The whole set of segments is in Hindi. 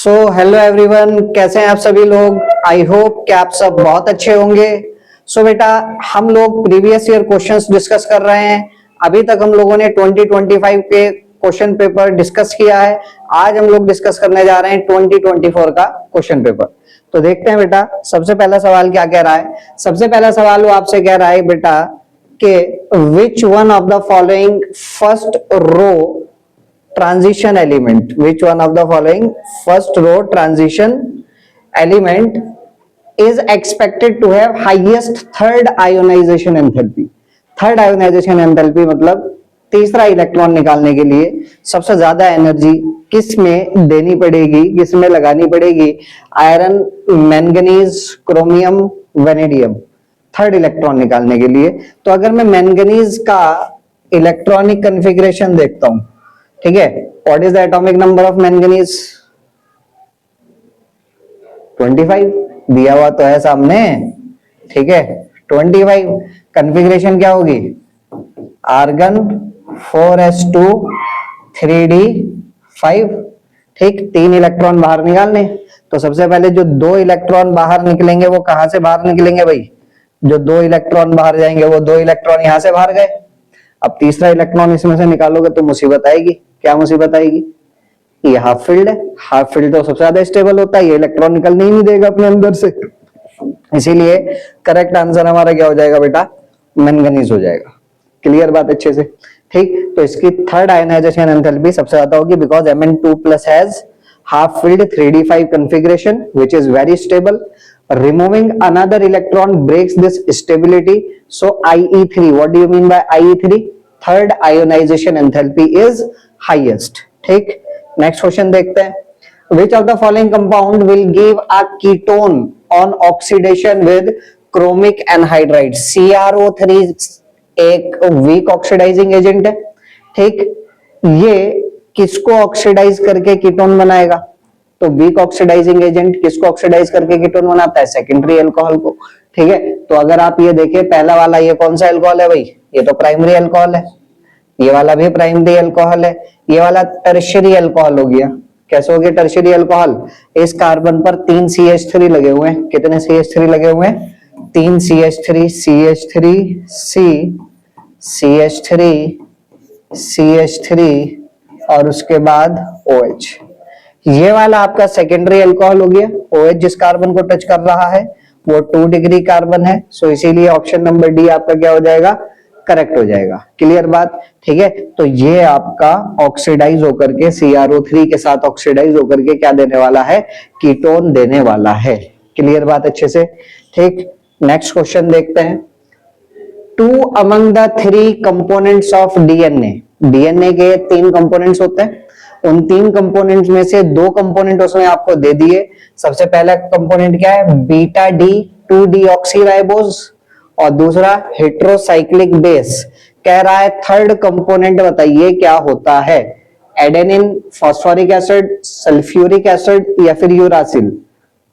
सो हेलो एवरीवन, कैसे हैं आप सभी लोग। आई होप कि आप सब बहुत अच्छे होंगे। सो बेटा, हम लोग प्रीवियस ईयर क्वेश्चंस डिस्कस कर रहे हैं। अभी तक हम लोगों ने 2025 के क्वेश्चन पेपर डिस्कस किया है। आज हम लोग डिस्कस करने जा रहे हैं 2024 का क्वेश्चन पेपर। तो देखते हैं बेटा, सबसे पहला सवाल क्या कह रहा है। सबसे पहला सवाल वो आपसे कह रहा है बेटा कि which one of the following first row transition element, which one of the following first row transition element is expected to have highest third ionization enthalpy। Third ionization enthalpy मतलब तीसरा इलेक्ट्रॉन निकालने के लिए सबसे ज्यादा एनर्जी किस में देनी पड़ेगी, किस में लगानी पड़ेगी। Iron, manganese, chromium, vanadium. Third electron निकालने के लिए तो अगर मैं मैंगनीज का इलेक्ट्रॉनिक कन्फिग्रेशन देखता हूं, ठीक है, what is the atomic number of manganese? 25 दिया हुआ तो है सामने, ठीक है, 25। कन्फिग्रेशन क्या होगी? आर्गन 4s2 3d5, ठीक। 3 इलेक्ट्रॉन बाहर निकालने, तो सबसे पहले जो 2 इलेक्ट्रॉन बाहर निकलेंगे वो कहां से बाहर निकलेंगे भाई? जो 2 इलेक्ट्रॉन बाहर जाएंगे वो 2 इलेक्ट्रॉन यहां से बाहर गए। अब तीसरा इलेक्ट्रॉन इसमें से निकालोगे तो मुसीबत आएगी। क्या मुसीबत आएगी? ये हाफ फील्ड है। हाफ फील्ड तो सबसे ज्यादा स्टेबल होता है, ये इलेक्ट्रॉन निकलने ही नहीं देगा अपने अंदर से। इसीलिए करेक्ट आंसर हमारा क्या हो जाएगा बेटा? मैंगनीज हो जाएगा। क्लियर बात अच्छे से, ठीक। तो इसकी थर्ड आयनाइजेशन एंथैल्पी सबसे ज्यादा होगी because Mn2+ has half filled 3d5 configuration which is very stable. Removing another electron breaks this stability. So IE3, what do you mean by IE3? Third ionization enthalpy is highest. ठीक। नेक्स्ट क्वेश्चन देखते हैं। Which of the following compound will give a ketone on oxidation with chromic anhydride? CrO3 एक वीक ऑक्सीडाइजिंग एजेंट है, ठीक। ये किसको ऑक्सीडाइज करके कीटोन बनाएगा? तो वीक ऑक्सीडाइजिंग एजेंट किसको ऑक्सीडाइज करके कीटोन बनाता है? सेकेंडरी अल्कोहल को, ठीक है। तो अगर आप ये देखें, पहला वाला ये कौन सा अल्कोहल है भाई? ये तो प्राइमरी अल्कोहल है। ये वाला भी प्राइमरी अल्कोहल है। ये वाला टर्शियरी अल्कोहल हो गया। कैसे हो गया टर्शियरी अल्कोहल? इस कार्बन पर 3 CH3 लगे हुए हैं। कितने CH3 लगे हुए हैं? 3 CH3, CH3, C, CH3, CH3 और उसके बाद OH। ये वाला आपका सेकेंडरी अल्कोहल हो गया। OH जिस कार्बन को टच कर रहा है वो 2 डिग्री कार्बन है। सो इसीलिए ऑप्शन नंबर डी आपका क्या हो जाएगा? करेक्ट हो जाएगा। क्लियर बात, ठीक है। तो ये आपका ऑक्सीडाइज होकर के CrO3 के साथ ऑक्सीडाइज होकर के क्या देने वाला है? कीटोन देने वाला है। क्लियर बात अच्छे से, ठीक। नेक्स्ट क्वेश्चन देखते हैं। 2 among the 3 components of DNA। DNA के 3 कंपोनेंट्स होते हैं। उन 3 कंपोनेंट्स में से 2 कंपोनेंट उसमें आपको दे दिए। सबसे पहला कंपोनेंट क्या है? बीटा डी 2-डीऑक्सीराइबोज और दूसरा हेट्रोसाइक्लिक बेस। कह रहा है थर्ड कंपोनेंट बताइए क्या होता है? Adenine, phosphoric acid, sulphuric acid या फिर यूरासिल।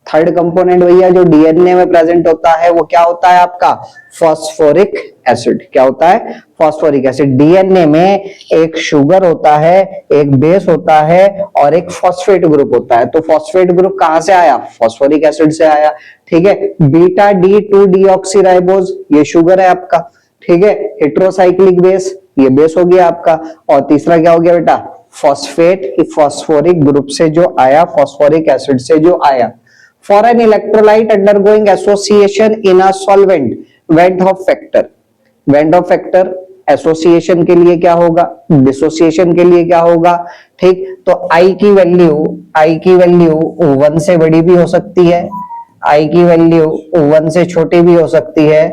थर्ड कंपोनेंट भैया जो डीएनए में प्रेजेंट होता है वो क्या होता है आपका? Phosphoric acid. क्या होता है? Phosphoric acid. डीएनए में एक शुगर होता है, एक बेस होता है और एक फॉस्फेट ग्रुप होता है। तो फॉस्फेट ग्रुप कहां से आया? फॉस्फोरिक एसिड से आया, ठीक है। बीटा डी 2-डीऑक्सीराइबोज ये शुगर है आपका, ठीक है। हेट्रोसाइक्लिक बेस ये बेस हो गया आपका। और तीसरा क्या हो गया बेटा? फॉस्फेट, फॉस्फोरिक ग्रुप से जो आया, फॉस्फोरिक एसिड से जो आया। For an electrolyte undergoing association in a solvent, Van't Hoff factor। Van't Hoff factor association के लिए क्या होगा? डिसोसिएशन के लिए क्या होगा? ठीक। तो I की वैल्यू 1 से बड़ी भी हो सकती है, I की वैल्यू 1 से छोटी भी हो सकती है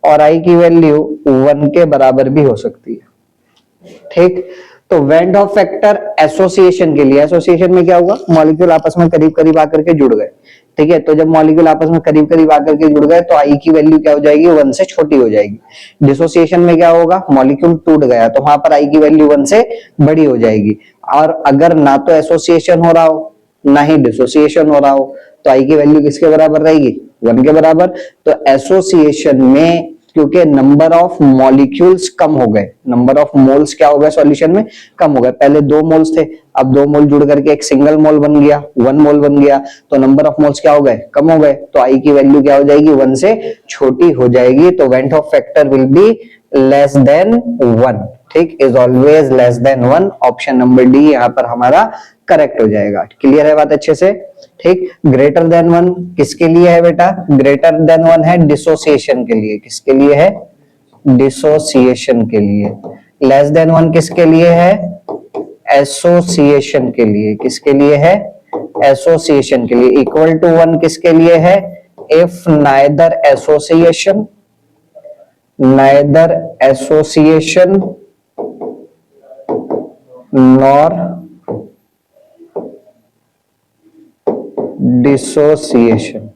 और I की वैल्यू 1 के बराबर भी हो सकती है, ठीक। तो वेंट हॉफ फैक्टर एसोसिएशन के लिए, एसोसिएशन में क्या हुआ? मॉलिक्यूल आपस में करीब करीब आकर के जुड़ गए, ठीक है। तो जब मॉलिक्यूल आपस में करीब करीब आकर के जुड़ गए तो आई की वैल्यू क्या हो जाएगी? 1 से छोटी हो जाएगी। डिसोसिएशन में क्या होगा? मॉलिक्यूल टूट गया तो वहां पर आई की वैल्यू 1 से बड़ी हो जाएगी। और अगर ना तो एसोसिएशन हो रहा हो ना ही डिसोसिएशन हो रहा हो तो आई की वैल्यू किसके बराबर रहेगी? 1 के बराबर। तो एसोसिएशन में क्योंकि नंबर ऑफ मॉलिक्यूल्स कम हो गए, नंबर ऑफ मोल्स क्या हो गए? सॉल्यूशन में कम हो गए। पहले 2 मोल्स थे, अब 2 मोल जुड़ करके एक सिंगल मोल बन गया, 1 मोल बन गया, तो नंबर ऑफ मोल्स क्या हो गए, कम हो गए, तो आई की वैल्यू क्या हो जाएगी, 1 से छोटी हो जाएगी, तो went of factor will be less than 1, ठीक, is always less than 1, option number D यहाँ पर हमारा करेक्ट हो जाएगा। क्लियर है बात अच्छे से, ठीक। ग्रेटर देन 1 किसके लिए है बेटा, ग्रेटर देन 1 है डिसोसिएशन के लिए, किसके लिए है, डिसोसिएशन के लिए। लेस देन 1 किसके लिए है, एसोसिएशन के लिए, किसके लिए है, एसोसिएशन के लिए। इक्वल टू 1 किसके लिए है, if neither association nor dissociation.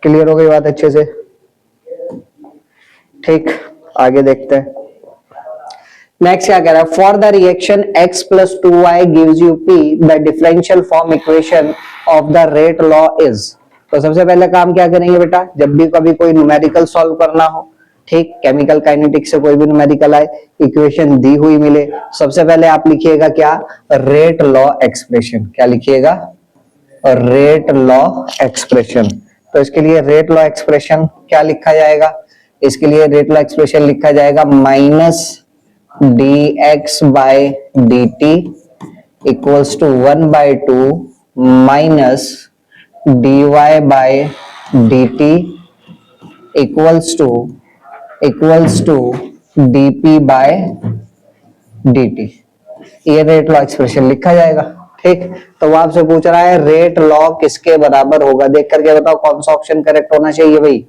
Clear हो गई बात अच्छे से, ठीक। आगे देखते हैं नेक्स्ट क्या कह रहा है, for the reaction x plus 2y gives you p the differential form equation of the rate law is. तो सबसे पहले काम क्या करेंगे बेटा, जब भी कभी कोई न्यूमेरिकल सॉल्व करना हो, ठीक, केमिकल काइनेटिक्स से कोई भी न्यूमेरिकल आए, इक्वेशन दी हुई मिले, सबसे पहले आप लिखिएगा क्या, रेट लॉ एक्सप्रेशन। क्या लिखिएगा, रेट लॉ एक्सप्रेशन। तो इसके लिए रेट लॉ एक्सप्रेशन क्या लिखा जाएगा, इसके लिए रेट लॉ एक्सप्रेशन लिखा जाएगा minus dx by dt equals to 1/2 minus dy by dt equals to dp by dt। ये रेट लॉ एक्सप्रेशन लिखा जाएगा, ठीक। तो वो आपसे पूछ रहा है रेट लॉ किसके बराबर होगा, देख करके बताओ कौन सा ऑप्शन करेक्ट होना चाहिए भाई।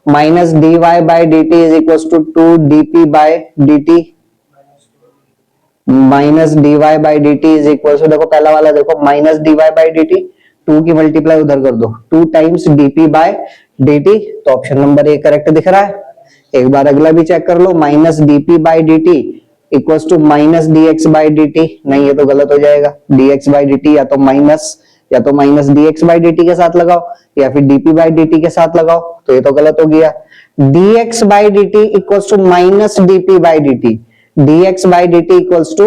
Minus dy by d t is equal to 2dp by d t, minus dy by d t is equal to, देखो पहला वाला देखो, minus dy by d t, 2 की मल्टीप्लाई उधर कर दो, 2 टाइम्स dp बाई dt, तो ऑप्शन नंबर ए करेक्ट दिख रहा है। एक बार अगला भी चेक कर लो, minus dp by dt equal to minus dx by dt, नहीं ये तो गलत हो जाएगा, dx बाई dt या तो माइनस dx बाई dt के साथ लगाओ या फिर dp बाई dt के साथ लगाओ, तो ये तो गलत हो गया। dx by dt equals to minus dp by dt, dx by dt equals to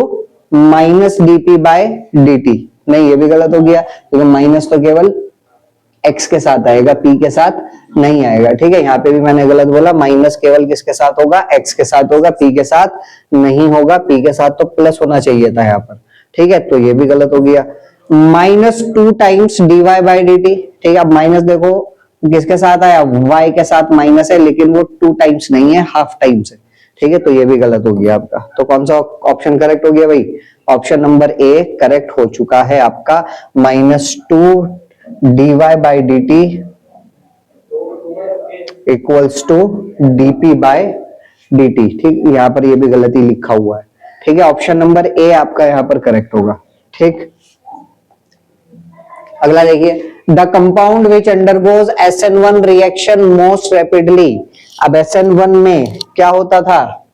minus dp by dt, नहीं ये भी गलत हो गया, क्योंकि माइनस तो केवल x के साथ आएगा, p के साथ नहीं आएगा, ठीक है। यहाँ पे भी मैंने गलत बोला, माइनस केवल किसके साथ होगा, x के साथ होगा, p के साथ नहीं होगा, p के साथ तो प्लस होना चाहिए था यहाँ पर, ठीक है, तो ये भी गलत हो गया। Minus 2 times dy by dt, ठीक है। अब माइनस देखो किसके साथ आया, y के साथ माइनस है, लेकिन वो 2 टाइम्स नहीं है, हाफ टाइम्स है, ठीक है, तो ये भी गलत हो गया आपका। तो कौन सा ऑप्शन करेक्ट हो गया भाई, ऑप्शन नंबर ए करेक्ट हो चुका है आपका, minus 2 dy by d t equals to dp by dt, ठीक। यहाँ पर ये भी गलती लिखा हुआ है, ठीक है, ऑप्शन नंबर ए आपका यहाँ पर करेक्ट होगा, ठीक। अगला देखिए, the compound which undergoes SN1 reaction most rapidly. अब SN1 में क्या होता था,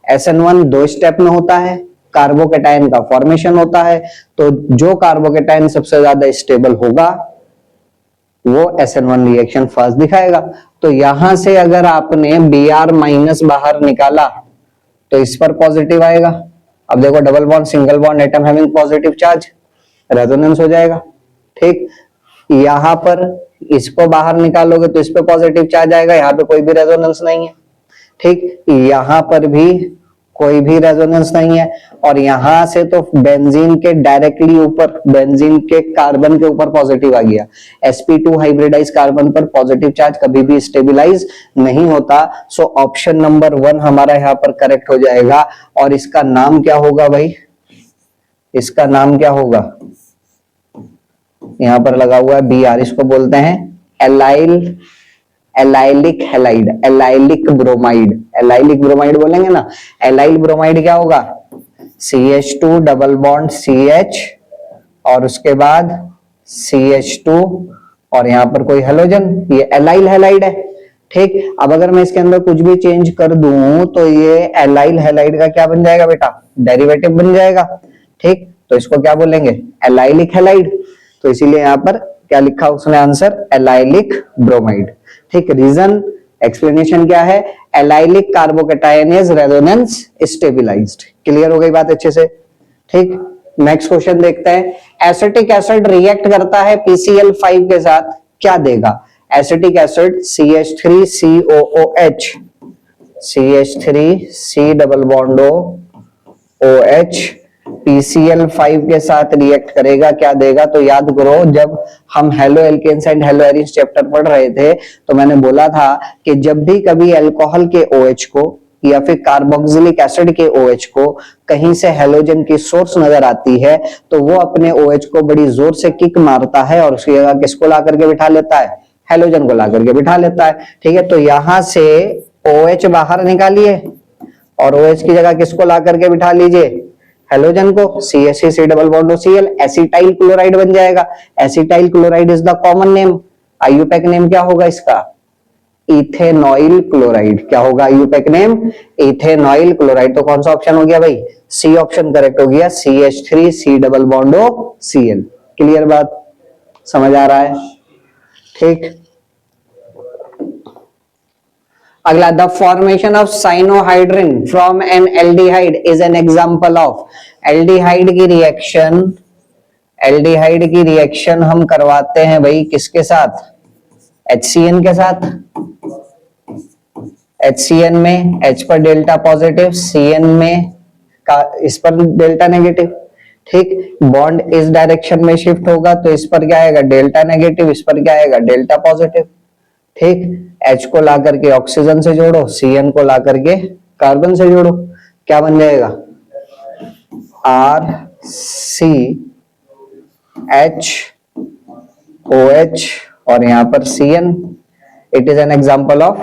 SN1 2 स्टेप में होता है, कार्बोकेटाइन का फॉर्मेशन होता है, तो जो कार्बोकेटाइन सबसे ज्यादा स्टेबल होगा वो SN1 रिएक्शन फर्स्ट दिखाएगा। तो यहां से अगर आपने Br माइनस बाहर निकाला तो इस पर पॉजिटिव आएगा। अब देखो double bond single bond atom having positive charge, resonance हो जाएगा, ठीक। यहां पर इसको बाहर निकालोगे तो इस पे पॉजिटिव चार्ज आएगा, यहाँ पे कोई भी रेजोनेंस नहीं है, ठीक। यहां पर भी कोई भी रेजोनेंस नहीं है, और यहां से तो बेंजीन के डायरेक्टली ऊपर, बेंजीन के कार्बन के ऊपर पॉजिटिव आ गया। sp2 हाइब्रिडाइज कार्बन पर पॉजिटिव चार्ज कभी भी स्टेबलाइज नहीं होता, सो ऑप्शन नंबर 1 हमारा यहाँ पर करेक्ट हो जाएगा। और इसका नाम क्या होगा भाई, इसका नाम क्या होगा, यहां पर लगा हुआ है Br, इसको बोलते हैं allylic halide, allylic bromide, allylic bromide बोलेंगे ना। एलाइल ब्रोमाइड क्या होगा, CH2 डबल बॉन्ड CH और उसके बाद CH2 और यहाँ पर कोई हेलोजन, ये एलाइल हैलाइड है, ठीक। अब अगर मैं इसके अंदर कुछ भी चेंज कर दूं तो ये एलाइल हैलाइड का क्या बन जाएगा बेटा, डेरिवेटिव बन जाएगा, ठीक। तो इसको क्या बोलेंगे, एलाइलिक हैलाइड। तो इसीलिए यहाँ पर क्या लिखा उसने आंसर, एलाइलिक ब्रोमाइड, ठीक। रीजन एक्सप्लेनेशन क्या है, allylic carbocation is resonance stabilised. Clear हो गई बात अच्छे से, ठीक। नेक्स्ट क्वेश्चन देखते हैं, एसिटिक एसिड रिएक्ट करता है PCl5 के साथ, क्या देगा? Acetic acid CH3COOH, CH3C double bond OH PCl5 के साथ रिएक्ट करेगा, क्या देगा? तो याद करो, जब हम haloalkanes and haloarenes chapter पढ़ रहे थे तो मैंने बोला था कि जब भी कभी अल्कोहल के OH को या फिर कार्बोक्सिलिक एसिड के OH को कहीं से हेलोजन की सोर्स नजर आती है तो वो अपने OH को बड़ी जोर से किक मारता है और उसकी जगह किसको ला करके बिठा लेता है? हेलोजन को ला करके बिठा लेता है। ठीक है, तो यहां से OH बाहर निकालिए और OH की जगह किसको ला करके बिठा लीजिए? हेलोजन को। CH3C double bond OCl, acetyl chloride बन जाएगा। Acetyl chloride is the common name. IUPAC name क्या होगा इसका? Ethanoyl chloride. क्या होगा आईयूपैक नेम? Ethanoyl chloride. तो कौन सा ऑप्शन हो गया भाई? सी ऑप्शन करेक्ट हो गया, CH3C double bond OCl। Clear बात? समझ आ रहा है? ठीक। अगला, the formation of cyanohydrin from N aldehyde is an example of. Aldehyde की रिएक्शन हम करवाते हैं भाई किसके साथ? HCN के साथ। HCN में H पर डेल्टा पॉजिटिव, CN में इस पर डेल्टा नेगेटिव। ठीक, बॉन्ड इस डायरेक्शन में शिफ्ट होगा तो इस पर क्या आएगा? डेल्टा नेगेटिव, इस पर क्या आएगा? Delta positive. ठीक, H को ला करके ऑक्सीजन से जोड़ो, CN को ला करके कार्बन से जोड़ो, क्या बन जाएगा? RCHOH और यहां पर CN। It is an example of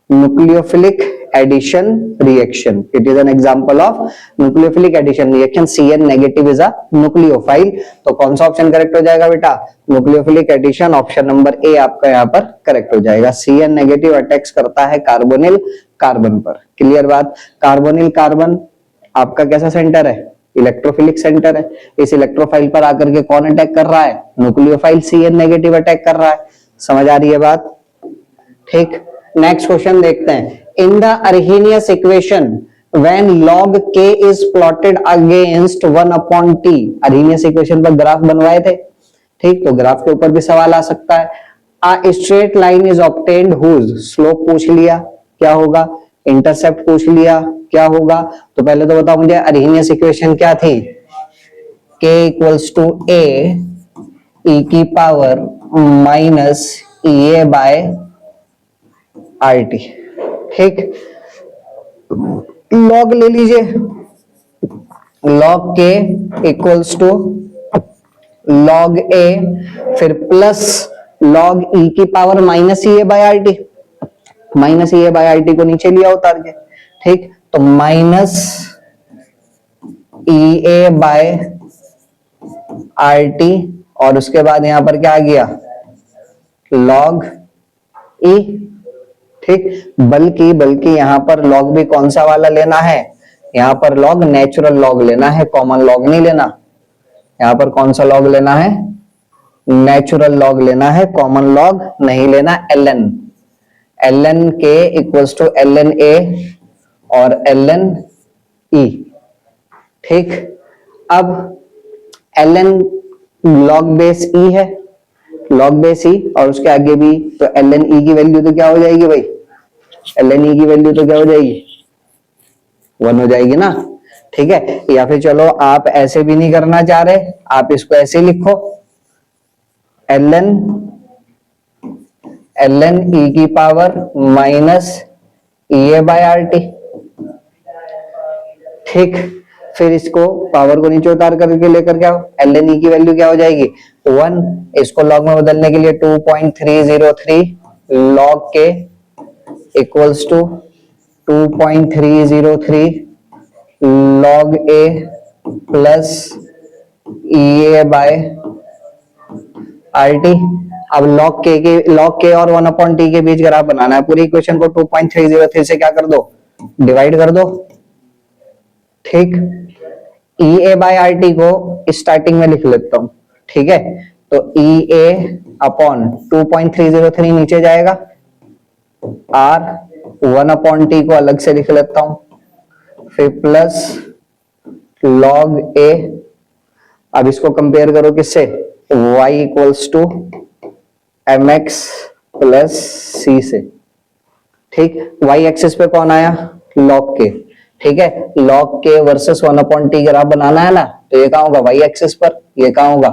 nucleophilic addition reaction. It is an example of nucleophilic addition reaction. CN negative is a nucleophile. तो कौन सा ऑप्शन करेक्ट हो जाएगा बेटा? Nucleophilic addition, option number A आपका यहाँ पर करेक्ट हो जाएगा। CN नेगेटिव अटैक्स करता है कार्बोनिल कार्बन पर। क्लियर बात? कार्बोनिल कार्बन आपका कैसा सेंटर है? इलेक्ट्रोफिलिक सेंटर है। इस इलेक्ट्रोफाइल पर आकर के कौन अटैक कर रहा है? न्यूक्लियोफाइल CN नेगेटिव अटैक कर रहा है। समझ आ रही है बात? ठीक, नेक्स्ट क्वेश्चन देखते हैं। In the Arrhenius equation when log k is plotted against 1/t, Arrhenius equation पर ग्राफ बनवाए थे। ठीक, तो ग्राफ के ऊपर भी सवाल आ सकता है। A straight line is obtained whose slope पूछ लिया, क्या होगा? इंटरसेप्ट पूछ लिया, क्या होगा? तो पहले तो बताओ मुझे अर्हेनियस इक्वेशन क्या थी? k equals to a e की power minus EA by RT। ठीक, लॉग ले लीजिए, log k equals to log a फिर प्लस log e की power minus EA by RT। Minus EA by RT को नीचे लिया उतार के। ठीक, तो माइनस EA बाय RT और उसके बाद यहां पर क्या आ गया? log e। ठीक, बल्कि यहां पर लॉग भी कौन सा वाला लेना है? यहां पर लॉग नेचुरल लॉग लेना है, कॉमन लॉग नहीं लेना। यहां पर कौन सा लॉग लेना है? नेचुरल लॉग लेना है, कॉमन लॉग नहीं लेना। ln k equals to ln a और ln e। ठीक, अब ln log बेस e है, log बेस e और उसके आगे भी, तो ln e की वैल्यू तो क्या हो जाएगी भाई? ln e की वैल्यू तो क्या हो जाएगी? 1 हो जाएगी ना। ठीक है, या फिर चलो आप ऐसे भी नहीं करना चाह रहे, आप इसको ऐसे लिखो, ln e की power minus EA by RT। ठीक, फिर इसको पावर को नीचे उतार करके लेकर क्या हो? ln e की वैल्यू क्या हो जाएगी? 1। इसको लॉग में बदलने के लिए 2.303 log k equals to 2.303 log a plus EA by RT। अब log k और 1/t के बीच ग्राफ बनाना है। पूरी इक्वेशन को 2.303 से क्या कर दो? डिवाइड कर दो। ठीक, EA बाय RT को स्टार्टिंग में लिख लेता हूं। ठीक है, तो EA अपॉन 2.303 नीचे जाएगा, R 1/t को अलग से लिख लेता हूं, फिर प्लस log A अब इसको कंपेयर करो किससे, y equals to m x plus c से। ठीक, y एक्सिस पे कौन आया, log k। ठीक है, log k versus 1/t graph बनाना है ना, तो ये कहाँ होगा, y एक्सिस पर, ये कहाँ होगा,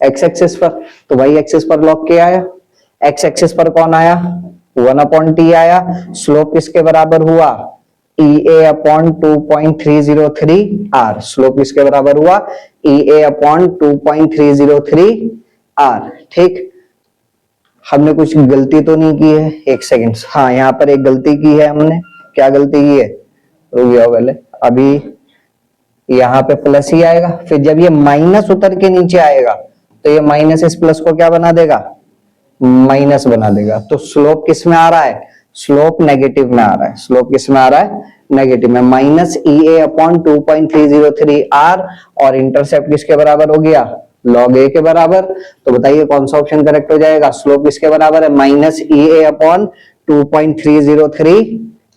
x एक्सिस पर। तो y एक्सिस पर log k आया, x एक्सिस पर कौन आया, 1/t आया। स्लोप किसके बराबर हुआ, EA अपॉन 2.303 r। स्लोप किसके बराबर हुआ, EA अपॉन 2.303 r। ठीक, हमने कुछ गलती तो नहीं की है, एक सेकंड, हाँ यहाँ पर एक गलती की है हमने। क्या गलती की है, रुक जाओ पहले, अभी यहाँ पे प्लस ही आएगा, फिर जब ये माइनस उतर के नीचे आएगा तो ये माइनस इस प्लस को क्या बना देगा, माइनस बना देगा। तो स्लोप किस में आ रहा है, स्लोप नेगेटिव में आ रहा है। स्लोप किस में आ रहा है, नेगेटिव में। माइनस EA अपॉन 2.303 r और इंटरसेप्ट किसके बराबर हो गया, log a के बराबर। तो बताइए कौन सा ऑप्शन करेक्ट हो जाएगा, स्लोप किसके बराबर है, माइनस EA अपॉन 2.303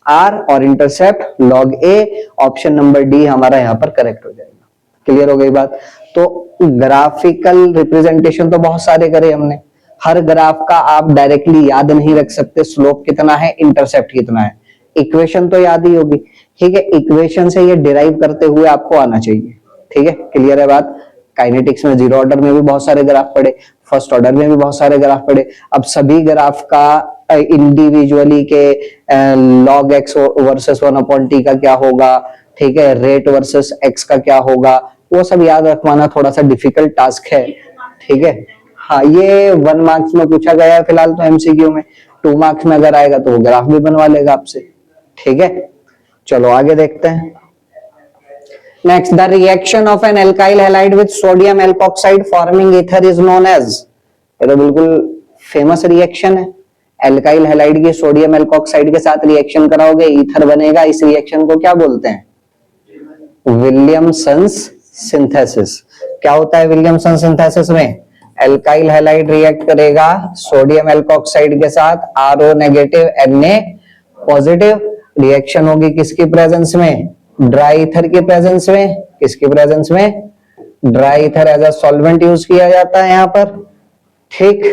r और intercept log a। Option number D हमारा यहाँ पर करेक्ट हो जाएगा। क्लियर हो गई बात। तो ग्राफिकल रिप्रेजेंटेशन तो बहुत सारे करे हमने, हर ग्राफ का आप डायरेक्टली याद नहीं रख सकते, स्लोप कितना है, इंटरसेप्ट कितना है, इक्वेशन तो याद ही होगी। ठीक है, इक्वेशन से ये डिराइव करते हुए आपको आना चाहिए। ठीक है, क्लियर है बात। काइनेटिक्स में जीरो ऑर्डर में भी बहुत सारे ग्राफ पढ़े, फर्स्ट ऑर्डर में भी बहुत सारे ग्राफ पढ़े। अब सभी ग्राफ का इंडिविजुअली के log x वर्सेस 1/t का क्या होगा, ठीक है, रेट वर्सेस x का क्या होगा, वो सब याद रखवाना थोड़ा सा डिफिकल्ट टास्क है। ठीक है, हाँ ये 1 मार्क्स में पूछा गया है फिलहाल तो MCQ में, 2 मार्क्स में अगर आएगा तो वो ग्राफ भी बनवा लेगा आपसे। ठीक है, चलो आगे देखते हैं। Next, the reaction of an alkyl halide with sodium alkoxide forming ether is known as. ये तो बिल्कुल फेमस रिएक्शन है, एल्काइल हैलाइड की सोडियम एल्कोक्साइड के साथ रिएक्शन कराओगे ईथर बनेगा। इस रिएक्शन को क्या बोलते हैं, विलियमसन्स सिंथेसिस। क्या होता है विलियमसन सिंथेसिस में, एल्काइल हैलाइड रिएक्ट करेगा सोडियम एल्कोक्साइड के साथ, RO negative Na positive. Reaction होगी किसकी प्रेजेंस में, ड्राई ईथर की प्रेजेंस में। किसकी प्रेजेंस में, dry ether as a solvent use किया जाता है यहाँ पर। ठीक,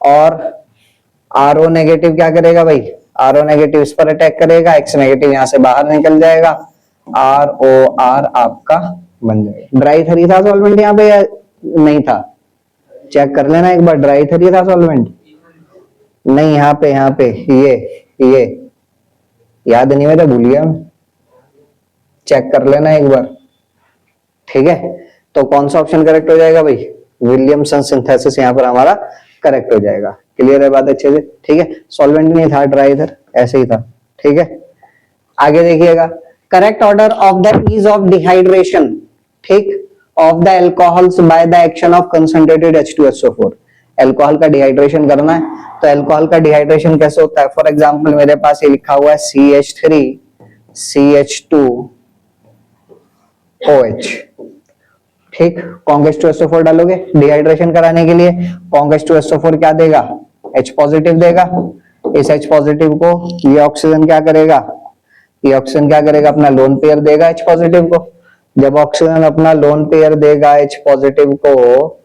और RO नेगेटिव क्या करेगा भाई, RO नेगेटिव इस पर अटैक करेगा, X नेगेटिव यहां से बाहर निकल जाएगा, ROR आपका बन जाएगा। ड्राई ईथर ही था सॉल्वेंट यहाँ पे या नहीं था, चेक कर लेना एक बार, ड्राई ईथर ही था सॉल्वेंट, नहीं यहाँ पे ये याद नहीं मेरा, भूल गया, चेक कर लेना एक बार। ठीक है, तो कौन सा ऑप्शन करेक्ट हो जाएगा भाई, विलियमसन सिंथेसिस यहाँ पर हमारा करेक्ट हो जाएगा। क्लियर है बात अच्छे से। ठीक है, सॉल्वेंट नहीं था, ड्राई ईथर ऐसे ही था। ठीक है, आगे देखिएगा, correct order of the is of dehydration, ठीक, of the alcohols by the action of concentrated H2SO4। Alcohol का डिहाइड्रेशन करना है, तो एल्कोहल का डिहाइड्रेशन कैसे होता है, फॉर एग्जांपल मेरे पास ये लिखा हुआ है CH3 CH2 OH। ठीक, कॉन्ग H2SO4 डालोगे डिहाइड्रेशन कराने के लिए, कॉन्ग H2SO4 क्या देगा, H पॉजिटिव देगा। इस H पॉजिटिव को ये ऑक्सीजन क्या करेगा, ये ऑक्सीजन क्या करेगा, अपना लोन पेयर देगा H पॉजिटिव को। जब ऑक्सीजन अपना लोन पेयर देगा H पॉजिटिव को,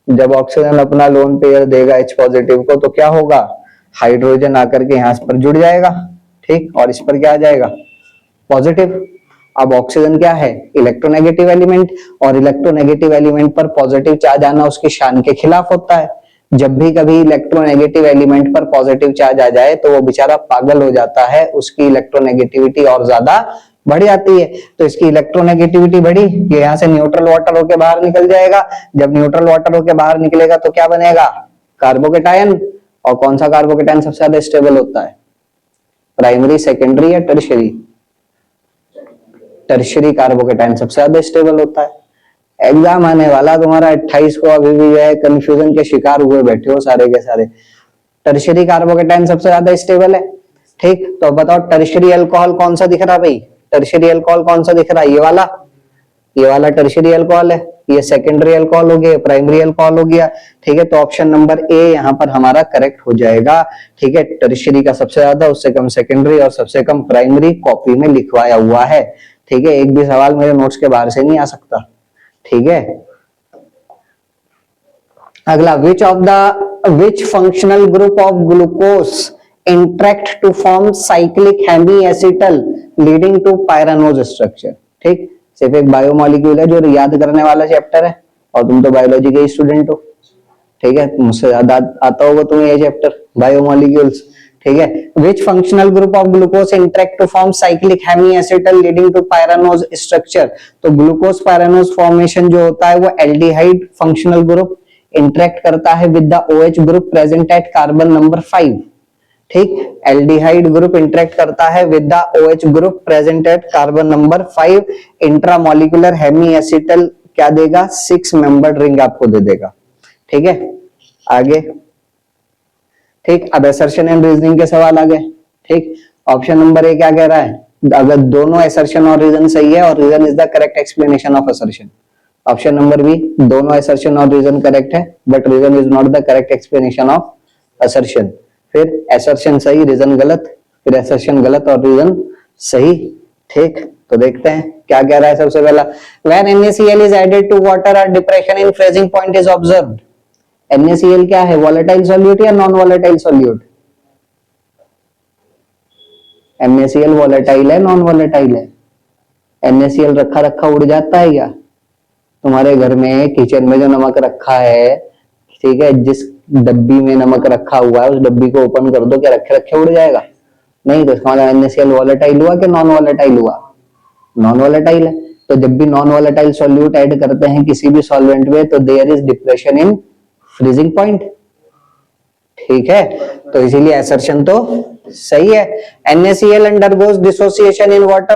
जब ऑक्सीजन अपना लोन पेयर देगा H पॉजिटिव को, तो क्या होगा, हाइड्रोजन आकर के यहाँ पर जुड़ जाएगा। ठीक, और इस पर क्या आ जाएगा, पॉजिटिव। अब ऑक्सीजन क्या है, इलेक्ट्रोनेगेटिव एलिमेंट, और इलेक्ट्रोनेगेटिव एलिमेंट पर पॉजिटिव चार्ज आना उसकी शान के खिलाफ होता है। जब भी कभी इलेक्ट्रोनेगेटिव एलिमेंट पर पॉजिटिव चार्ज आ जाए तो वो बेचारा पागल हो जाता है, उसकी इलेक्ट्रोनेगेटिविटी और ज्यादा बढ़ जाती है। तो इसकी इलेक्ट्रोनेगेटिविटी बढ़ी, ये यहाँ से न्यूट्रल वाटर होके बाहर निकल जाएगा। जब न्यूट्रल वाटर होके बाहर निकलेगा तो क्या बनेगा, कार्बोकेटायन। और कौन सा कार्बोकेटायन सबसे ज्यादा स्टेबल होता है, प्राइमरी, सेकेंडरी या टर्शियरी, टर्शियरी कार्बोकेटायन सबसे ज्यादा स्टेबल होता है। एग्जाम आने वाला तुम्हारा 28 को, अभी भी जो है कंफ्यूजन के शिकार हुए बैठे हो सारे के सारे। टर्शियरी कार्बोकेटायन सबसे ज्यादा स्टेबल है। ठीक, तो बताओ टर्शियरी अल्कोहल कौन सा दिख रहा भाई, टर्शियरी अल्कोहल कौन सा दिख रहा है, ये वाला टर्शियरी अल्कोहल है, ये सेकेंडरी अल्कोहल हो गया, प्राइमरी अल्कोहल हो गया। ठीक है, तो ऑप्शन नंबर ए यहाँ पर हमारा करेक्ट हो जाएगा। ठीक है, टर्शियरी का सबसे ज्यादा, उससे कम सेकेंडरी और सबसे कम प्राइमरी कॉपी में लिखवाया हुआ है। ठीक है, एक भी सवाल मेरे नोट्स के बाहर से नहीं आ सकता। ठीक है, अगला, which functional group of glucose interact to form cyclic hemiacetal leading to pyranose structure। ठीक, सिर्फ एक बायोमोलिक्यूल है जो याद करने वाला चैप्टर है, और तुम तो बायोलॉजी के स्टूडेंट हो, ठीक है, मुझसे ज्यादा आता होगा तुम्हें ये चैप्टर बायोमोलिक्यूल्स। ठीक है, which functional group of glucose interact to form cyclic hemiacetal leading to pyranose structure। तो ग्लूकोज पायरानोज फॉर्मेशन जो होता है वो एल्डिहाइड फंक्शनल ग्रुप इंटरेक्ट करता है with the OH group present at carbon number 5। ठीक, एल्डिहाइड ग्रुप इंटरेक्ट करता है with the OH group present at carbon number 5। Intramolecular hemiacetal क्या देगा, 6 मेंबर्ड रिंग आपको दे देगा। ठीक है, आगे। ठीक, अब असर्शन एंड रीजनिंग के सवाल आ गए। ठीक, ऑप्शन नंबर ए क्या कह रहा है, अगर दोनों असर्शन और रीजन सही है और reason is the correct explanation of assertion. Option number B, दोनों असर्शन और रीजन करेक्ट है but reason is not the correct explanation of assertion. फिर असर्शन सही, रीजन गलत, फिर असर्शन गलत और रीजन सही। ठीक, तो देखते हैं क्या कह रहा है। सबसे पहला, when NaCl is added to water a depression in freezing point is observed। NaCl क्या है, वॉलेटाइल सॉल्यूट या non volatile solute? NaCl volatile है, नॉन वॉलेटाइल है? NaCl रखा रखा उड़ जाता है क्या? तुम्हारे घर में किचन में जो नमक रखा है, ठीक है, जिस डब्बी में नमक रखा हुआ है उस डब्बी को ओपन कर दो, क्या रखे रखे उड़ जाएगा? नहीं। तो इसका मतलब NaCl वॉलेटाइल हुआ कि नॉन वॉलेटाइल हुआ? नॉन वॉलेटाइल है। तो जब भी नॉन वॉलेटाइल सॉल्यूट ऐड करते हैं किसी भी सॉल्वेंट में तो there is depression in freezing point. ठीक है, तो इसीलिए असर्शन तो सही है। NaCl undergoes dissociation in water.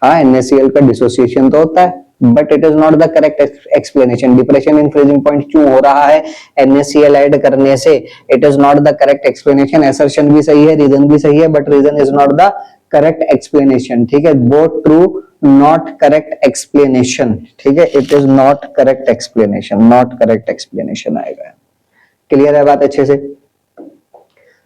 हाँ, NaCl का डिसोसिएशन तो होता है but it is not the correct explanation. Depression in freezing point क्यों हो रहा है NaCl ऐड करने से, it is not the correct explanation. Assertion भी सही है, रीजन भी सही है but reason is not the correct explanation. ठीक है, both true not correct explanation. ठीक है, it is not correct explanation, not correct explanation आएगा। क्लियर है बात अच्छे से?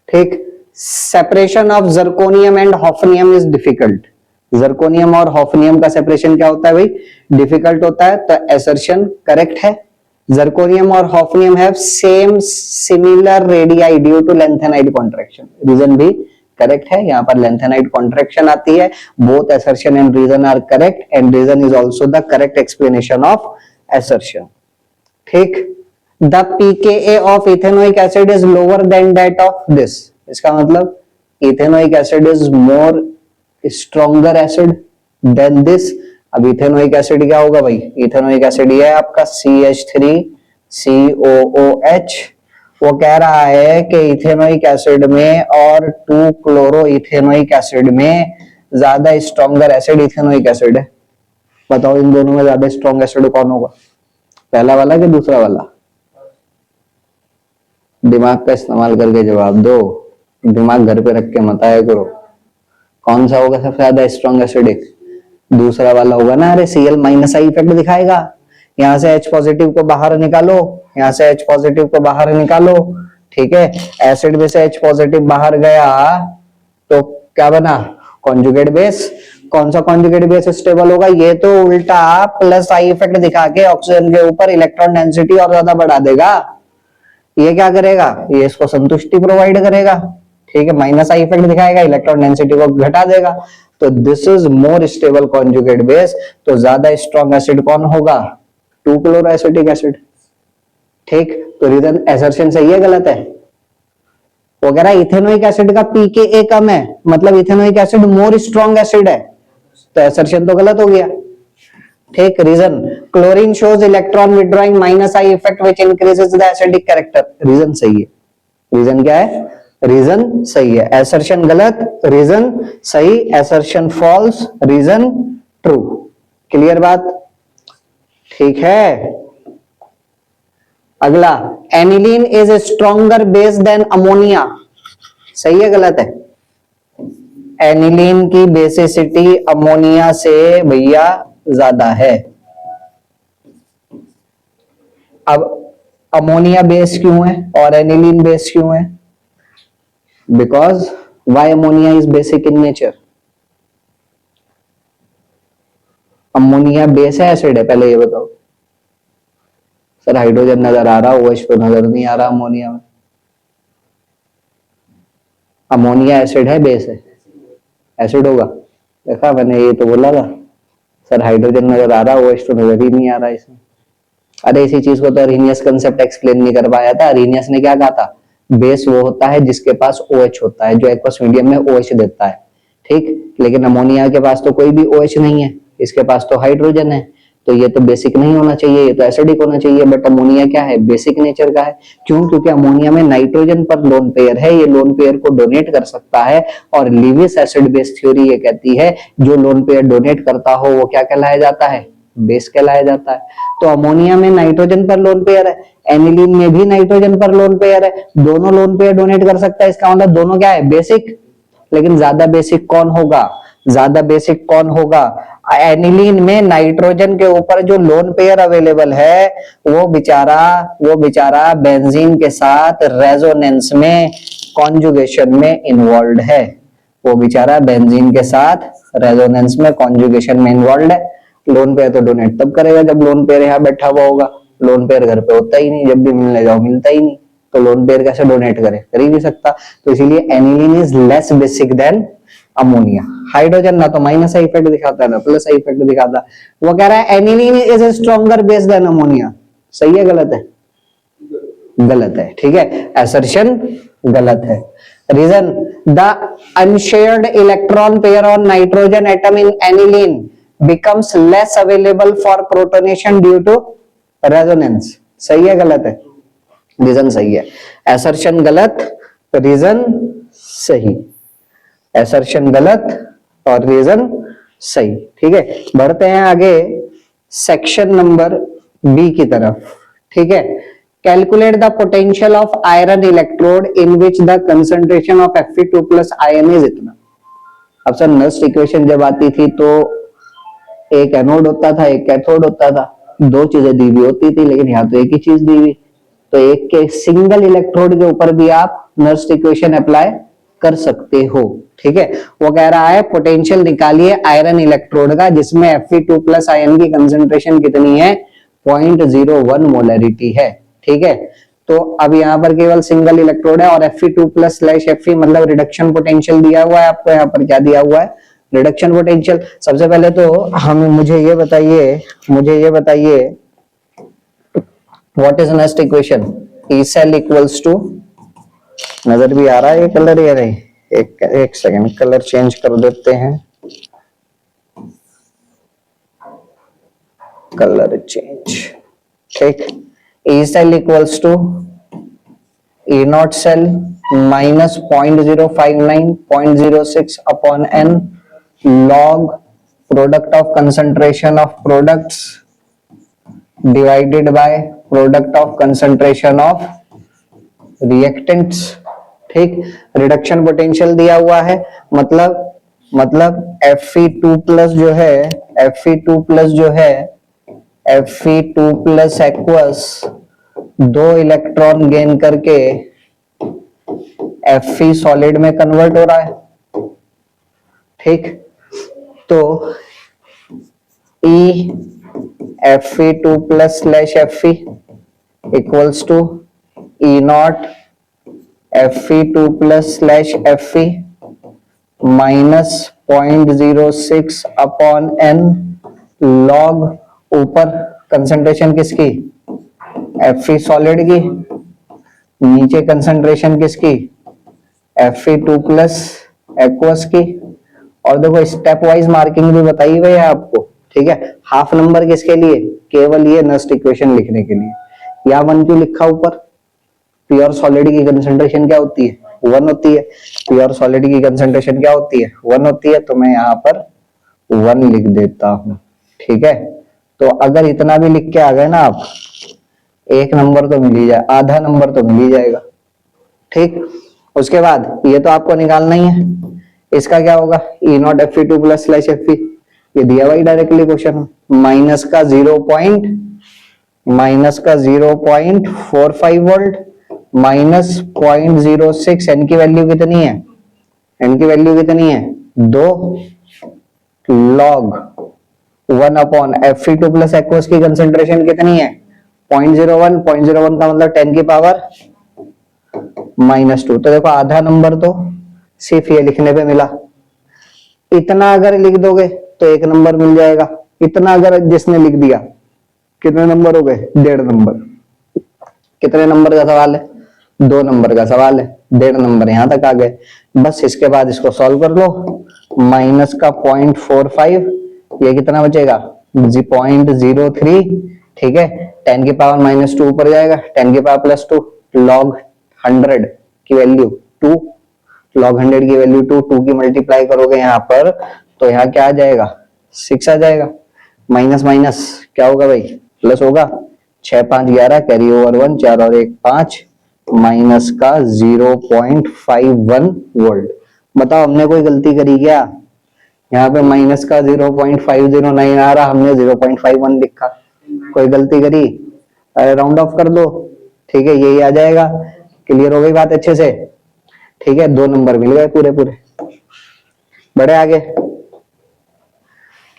ठीक, separation of zirconium and hafnium is difficult. Zirconium और हॉफनियम का सेपरेशन क्या होता है भाई, डिफिकल्ट होता है। तो असर्शन करेक्ट है। जर्कोनियम और hafnium have same similar radii due to lanthanide contraction. Reason भी करेक्ट है, यहाँ पर लेंथेनाइड कॉन्ट्रैक्शन आती है। Both assertion and reason are correct and reason is also the correct explanation of assertion. ठीक, the pKa of ethanoic acid is lower than that of this। इसका मतलब ethanoic acid is more stronger acid than this. अब इथेनोइक एसिड क्या होगा भाई, इथेनोइक एसिड ये है आपका CH3COOH। वो कह रहा है कि इथेनोइक एसिड में और 2-क्लोरो इथेनोइक एसिड में ज्यादा स्ट्रॉन्गर एसिड इथेनोइक एसिड है। बताओ इन दोनों में ज्यादा स्ट्रॉन्ग एसिड कौन होगा, पहला वाला कि दूसरा वाला? दिमाग का इस्तेमाल करके जवाब दो, दिमाग घर पे रख के मत आया करो। कौन सा होगा सबसे ज्यादा स्ट्रॉन्ग एसिडिक? दूसरा वाला होगा ना। अरे Cl माइनस आई इफेक्ट दिखाएगा। यहाँ से H पॉजिटिव को बाहर निकालो, यहाँ से H पॉजिटिव को बाहर निकालो। ठीक है, एसिड में से H पॉजिटिव बाहर गया तो क्या बना, कॉन्जुगेट बेस। कौन सा कॉन्जुगेट बेस स्टेबल होगा? ये तो उल्टा प्लस आई इफेक्ट दिखा के ऑक्सीजन के ऊपर इलेक्ट्रॉन डेंसिटी और ज्यादा बढ़ा देगा। ये क्या करेगा, ये इसको संतुष्टि प्रोवाइड करेगा। ठीक है, माइनस आई इफेक्ट दिखाएगा, इलेक्ट्रॉन डेंसिटी को घटा देगा। तो this is more stable conjugate base. तो ज्यादा स्ट्रॉन्ग एसिड कौन होगा, 2-क्लोरो एसिटिक एसिड। ठीक, तो रीजन असर्शन सही है गलत है? वो कह रहा है इथेनोइक एसिड का pKa कम है, मतलब ethanoic acid more strong acid है, तो असर्शन तो गलत हो गया। ठीक, reason chlorine shows electron withdrawing minus I effect which increases the acidic character. Reason सही है। रीजन क्या है, रीजन सही है। असर्शन गलत, रीजन सही। Assertion false, reason true. Clear बात? ठीक है, अगला, aniline is a stronger base than ammonia. सही है गलत है? एनिलीन की बेसिसिटी अमोनिया से भैया ज्यादा है। अब अमोनिया बेस क्यों है और एनिलीन बेस क्यों है? Because why ammonia is basic in nature. Ammonia base है एसिड है, पहले ये बताओ। सर हाइड्रोजन नजर आ रहा, OH तो नजर नहीं आ रहा अमोनिया में। अमोनिया एसिड है बेस है? एसिड होगा, देखा मैंने, ये तो बोला था। सर हाइड्रोजन नजर आ रहा, OH तो नजर ही नहीं आ रहा इसमें। अरे इसी चीज को तो अरेनियस कंसेप्ट एक्सप्लेन नहीं कर पाया था। अरेनियस ने क्या कहा था, बेस वो होता है जिसके पास OH होता है, जो एक्वस मीडियम में OH देता है, ठीक। लेकिन अमोनिया के पास तो कोई भी OH नहीं है, इसके पास तो हाइड्रोजन है, तो ये तो बेसिक नहीं होना चाहिए, ये तो एसिडिक होना चाहिए। बट अमोनिया क्या है, बेसिक नेचर का है। क्यों? क्योंकि अमोनिया में नाइट्रोजन पर लोन पेयर है, ये लोन पेयर को डोनेट कर सकता है। और लीविस एसिड बेस थ्योरी ये कहती है जो लोन पेयर डोनेट करता हो वो क्या कहलाया जाता है, बेस कहलाया जाता है। तो अमोनिया में नाइट्रोजन पर लोन पेयर है, एनिलीन में भी नाइट्रोजन पर लोन पेयर है, दोनों लोन पेयर डोनेट कर सकता है, इसका मतलब दोनों क्या है, बेसिक। लेकिन ज्यादा बेसिक कौन होगा, ज्यादा बेसिक कौन होगा, एनिलीन में नाइट्रोजन के ऊपर जो लोन पेयर अवेलेबल है वो बेचारा बेंजीन के साथ रेजोनेंस में, कॉन्जुगेशन में इन्वॉल्व है। वो बेचारा बेंजीन के साथ रेजोनेंस में, कॉन्जुगेशन में इन्वॉल्व है। लोन पेयर तो डोनेट तब करेगा जब लोन पेयर यहाँ बैठा हुआ होगा। लोन पेयर घर पे होता ही नहीं, जब भी मिलने जाओ मिलता ही नहीं, तो लोन पेयर कैसे डोनेट करे, कर ही नहीं सकता। तो इसीलिए aniline is less basic than ammonia. Hydrogen ना तो माइनस इफेक्ट दिखाता है ना प्लस इफेक्ट दिखाता है। वो कह रहा है aniline is a stronger base than ammonia. सही है गलत है? गलत है, ठीक है, असर्शन गलत है। Reason, the unshared electron pair on nitrogen atom in aniline becomes less available for protonation due to resonance। सही है गलत है? रीजन सही है, असर्शन गलत, रीजन सही। असर्शन गलत और रीजन सही, ठीक है। बढ़ते हैं आगे सेक्शन नंबर बी की तरफ, ठीक है। Calculate the potential of iron electrode in which the concentration of Fe2 plus ion is इतना। अब सर नस्ट इक्वेशन जब आती थी तो एक एनोड होता था, एक कैथोड होता था, दो चीजें दी हुई होती थी, लेकिन यहाँ तो एक ही चीज दी हुई। तो एक के सिंगल इलेक्ट्रोड के ऊपर भी आप नस्ट इक्वेशन अप्लाई कर सकते हो, ठीक है। वो कह रहा है पोटेंशियल निकालिए आयरन इलेक्ट्रोड का जिसमें Fe2 प्लस आयन की कंसेंट्रेशन कितनी है, 0.01 मोलरिटी है, ठीक है। तो अब यहाँ पर केवल सिंगल इलेक्ट्रोड है और Fe2 प्लस स्लैश Fe मतलब रिडक्शन पोटेंशियल दिया हुआ है आपको। यहाँ पर क्या दिया हुआ है, रिडक्शन पोटेंशियल। सबसे पहले तो मुझे ये बताइए what is next equation. E cell equals to, नजर भी आ रहा है ये कलर, ये नहीं, एक सेकंड कलर चेंज कर देते हैं, कलर चेंज, ठीक। E cell equals to E not cell minus 0.059 0.06 upon n log product of concentration of products divided by product of concentration of reactants, ठीक। रिडक्शन पोटेंशियल दिया हुआ है, मतलब Fe2 प्लस जो है, Fe2 plus aqueous 2 electron gain करके Fe सॉलिड में कन्वर्ट हो रहा है, ठीक। तो E Fe2 plus slash Fe equals to E not Fe2 plus slash Fe minus 0.06 upon n log, ऊपर कंसंट्रेशन किसकी, Fe सॉलिड की, नीचे कंसंट्रेशन किसकी, Fe2 प्लस एक्वस की। और देखो स्टेप वाइज मार्किंग भी बताई हुई है आपको, ठीक है। हाफ नंबर किसके लिए, केवल ये नस्ट इक्वेशन लिखने के लिए। या 1 क्यों लिखा ऊपर, प्योर सॉलिड की कंसंट्रेशन क्या होती है, 1 होती है। प्योर सॉलिड की कंसंट्रेशन क्या होती है, 1 होती है, तो मैं यहाँ पर 1 लिख देता हूँ, ठीक है। तो अगर इतना भी लिख के आ गए ना आप, 1 नंबर तो मिल ही जाए, आधा नंबर तो मिल ही जाएगा, ठीक। उसके बाद ये तो आपको निकालना ही है, इसका क्या होगा, E not Fe2 plus slash Fe, ये दिया हुआ डायरेक्टली क्वेश्चन, माइनस का 0.45 वोल्ट माइनस 0.06, एन की वैल्यू कितनी है, 2 log 1 upon Fe2 plus aqueous की कंसेंट्रेशन कितनी है 0.01, 0.01 का मतलब 10 की पावर -2। तो देखो आधा नंबर तो सिर्फ ये लिखने पे मिला। इतना अगर लिख दोगे तो 1 नंबर मिल जाएगा। इतना अगर जिसने लिख दिया, कितने नंबर हो गए? 1.5 नंबर। कितने नंबर का सवाल है? 2 नंबर का सवाल है, 1.5 नंबर यहां तक आ गए। बस इसके बाद इसको सॉल्व कर लो। माइनस का 0.45, ये कितना बचेगा? 0.03। ठीक है, 10 की पावर -2 ऊपर जाएगा, 10 की पावर +2, log 100 की वैल्यू 2, log 100 की वैल्यू 2 की मल्टीप्लाई करोगे यहाँ पर तो यहाँ क्या आ जाएगा? 6 आ जाएगा। माइनस माइनस क्या होगा भाई? प्लस होगा। 6 5 11, कैरी ओवर 1, 4 और 1 5, माइनस का 0.51 वोल्ट। बताओ हमने कोई गलती करी क्या? यहाँ पे माइनस का 0.509 आ रहा, हमने 0.51 लिखा। कोई गलती करी? अरे राउंड ऑफ कर दो। ठीक है, यही आ जाएगा। क्लियर हो गई बात अच्छे से? ठीक है, 2 नंबर मिल गए पूरे पूरे। बढ़े आगे।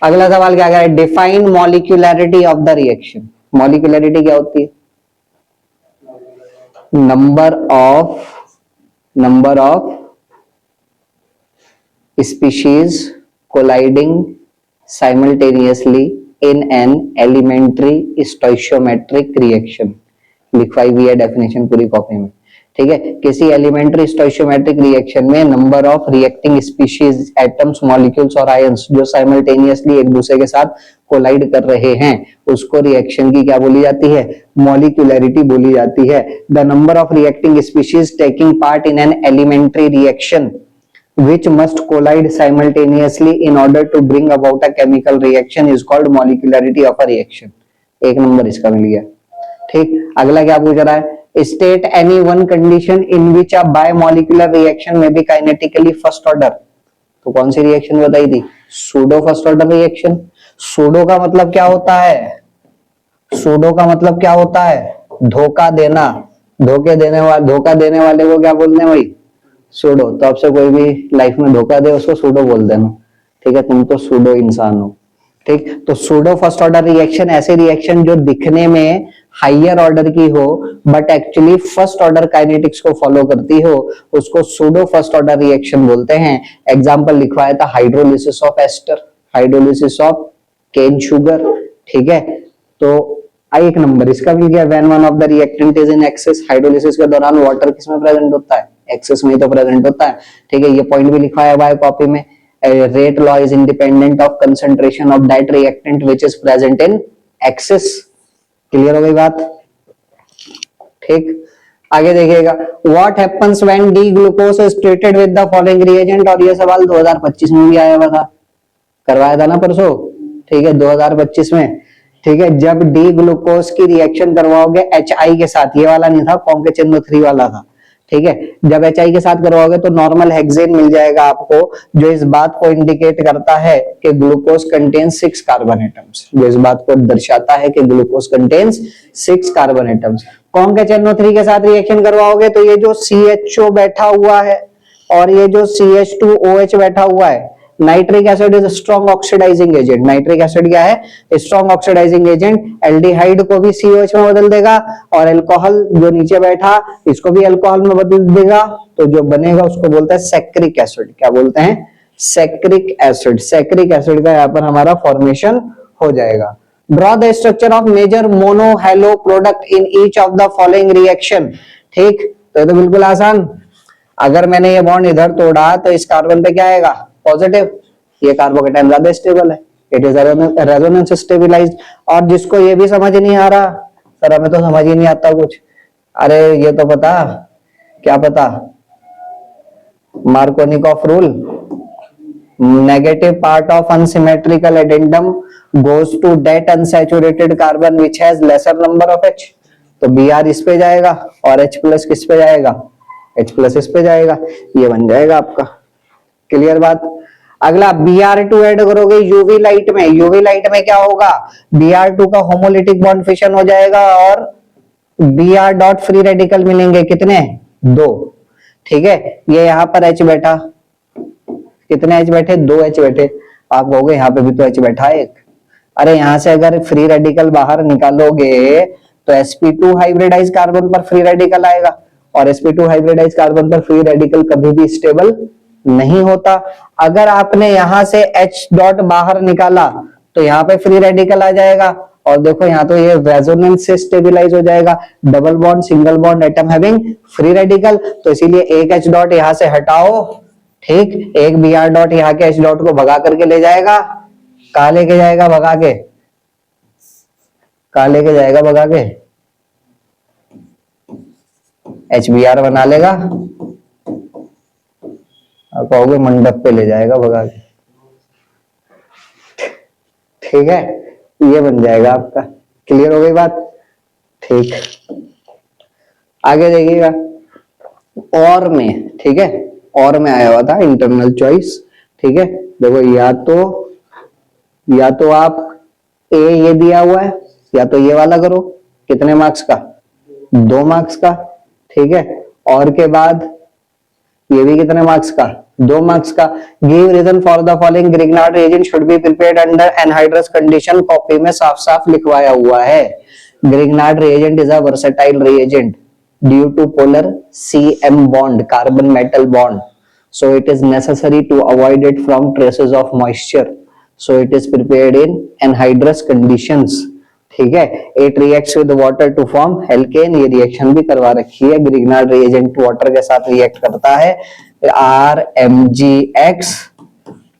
अगला सवाल क्या है? Define molecularity of the reaction. Molecularity क्या होती है? Number of species colliding simultaneously in an elementary stoichiometric reaction. लिखवाई हुई है डेफिनेशन पूरी कॉपी में। ठीक है, किसी एलिमेंट्री स्टोइशियोमेट्रिक रिएक्शन में number of reacting species, atoms, molecules और आयंस जो साइमल्टेनियसली एक दूसरे के साथ कोलाइड कर रहे हैं उसको रिएक्शन की क्या बोली जाती है? मॉलिक्यूलरिटी बोली जाती है। The number of reacting species taking part in an elementary reaction which must collide simultaneously in order to bring about a chemical reaction is called molecularity of a reaction। 1 number इसका मिल गया। ठीक, अगला क्या पूछ रहा है? State any one condition in which a bimolecular reaction may be kinetically first order। तो कौन सी रिएक्शन बताई थी? Pseudo first order reaction. Pseudo का मतलब क्या होता है? सूडो का मतलब क्या होता है? धोखा देना। धोखा देने वाले को क्या बोलते हैं भाई? सूडो। तो आपसे कोई भी लाइफ में धोखा दे उसको सूडो बोल देना। ठीक है, तुम तो सूडो इंसान हो। ठीक, तो सूडो फर्स्ट ऑर्डर रिएक्शन ऐसे रिएक्शन जो दिखने में हायर ऑर्डर की हो but actually first order kinetics को फॉलो करती हो उसको सूडो फर्स्ट ऑर्डर रिएक्शन बोलते हैं। एग्जांपल लिखवाया था hydrolysis of ester, hydrolysis of cane sugar. ठीक है, तो 1 नंबर इसका मिल गया। When one of the reactant is in excess, hydrolysis के दौरान वाटर किसमें प्रेजेंट होता है? एक्सेस में तो प्रेजेंट होता है। ठीक है, ये पॉइंट भी लिखवाया हुआ है कॉपी में। Rate law is independent of concentration of that reactant which is present in excess. Clear हो गई बात? ठीक, आगे देखिएगा। What happens when D glucose is treated with the following reagent. और ये सवाल 2025 में भी आया हुआ था, करवाया था ना परसों। ठीक है, 2025 में। ठीक है, जब डी ग्लूकोज की रिएक्शन करवाओगे HI के साथ, ये वाला नहीं था, कॉम के चिन्ह 3 वाला था। ठीक है, जब HI के साथ करवाओगे तो नॉर्मल हेक्सेन मिल जाएगा आपको, जो इस बात को इंडिकेट करता है कि ग्लूकोज कंटेन्स 6 कार्बन एटम्स, जो इस बात को दर्शाता है कि ग्लूकोज कंटेन्स 6 कार्बन एटम्स। कौन के चिन्ह 3 के साथ रिएक्शन करवाओगे तो ये जो CHO बैठा हुआ है और ये जो CH2OH बैठा हुआ है, nitric acid is strong oxidising agent. Nitric acid क्या है? Strong oxidising agent. एल्डिहाइड को भी COH में बदल देगा और अल्कोहल जो नीचे बैठा इसको भी अल्कोहल में बदल देगा, तो जो बनेगा उसको बोलते हैं सैक्रिक एसिड। क्या बोलते हैं? Saccharic acid. सैक्रिक एसिड का यहाँ पर हमारा फॉर्मेशन हो जाएगा। Draw the structure of major monohalo product in each of the following reaction. ठीक, तो ये तो बिल्कुल आसान। अगर मैंने ये बॉन्ड इधर तोड़ा तो इस कार्बन पे क्या आएगा? पॉजिटिव। ये कार्बोकेटाइन ज्यादा स्टेबल है, इट इज रेजोनेंस स्टेबलाइज्ड। और जिसको ये भी समझ नहीं आ रहा, सर हमें तो समझ ही नहीं आता कुछ, अरे ये तो पता, क्या पता? Markovnikov rule, negative part of unsymmetrical addendum goes to that unsaturated carbon which has lesser number of H। तो Br इस पे जाएगा और H+ किस पे जाएगा? H+ इस पे जाएगा। ये बन जाएगा आपका। क्लियर बात? अगला Br2 ऐड करोगे यूवी लाइट में। यूवी लाइट में क्या होगा? Br2 का होमोलिटिक बॉन्ड फिशन हो जाएगा और Br डॉट फ्री रेडिकल मिलेंगे। कितने? 2। ठीक है, ये यहाँ पर H बैठा, कितने H बैठे? 2 H बैठे। आप कहोगे यहाँ पे भी तो H बैठा है एक। अरे यहाँ से अगर फ्री रेडिकल बाहर निकालोगे तो sp2 हाइब्रिडाइज कार्बन पर फ्री रेडिकल आएगा, और sp2 हाइब्रिडाइज कार्बन पर फ्री रेडिकल कभी भी स्टेबल नहीं होता। अगर आपने यहां से H डॉट बाहर निकाला तो यहाँ पे फ्री रेडिकल आ जाएगा, और देखो यहाँ तो ये रेजोनेंस से स्टेबलाइज हो जाएगा, double bond single bond atom having free radical, तो इसीलिए एक H डॉट यहां से हटाओ, ठीक, एक Br डॉट यहाँ के H डॉट को भगा करके ले जाएगा, कहा लेके जाएगा भगा के, कहा लेके जाएगा भगा के, HBr बना लेगा और कहोगे मंडप पे ले जाएगा भगा के, ठीक है, ये बन जाएगा आपका। क्लियर हो गई बात? ठीक, आगे देखिएगा, और में, ठीक है, और में आया हुआ था इंटरनल चॉइस, ठीक है, देखो या तो आप ए ये दिया हुआ है, या तो ये वाला करो, कितने मार्क्स का? 2 मार्क्स का, ठीक है, और के बाद ये भी कितने मार्क्स का? 2 मार्क्स का। Give reason for the following, Grignard reagent should be prepared under anhydrous condition, copy में साफ साफ लिखवाया हुआ है। Grignard reagent is a versatile reagent due to polar CM bond, carbon metal bond, so it is necessary to avoid it from traces of moisture, so it is prepared in anhydrous conditions, ठीक है। It reacts with water to form alkane, ये रिएक्शन भी करवा रखी है, ग्रिग्नार्ड रिएजेंट वाटर के साथ रिएक्ट करता है, RMgX,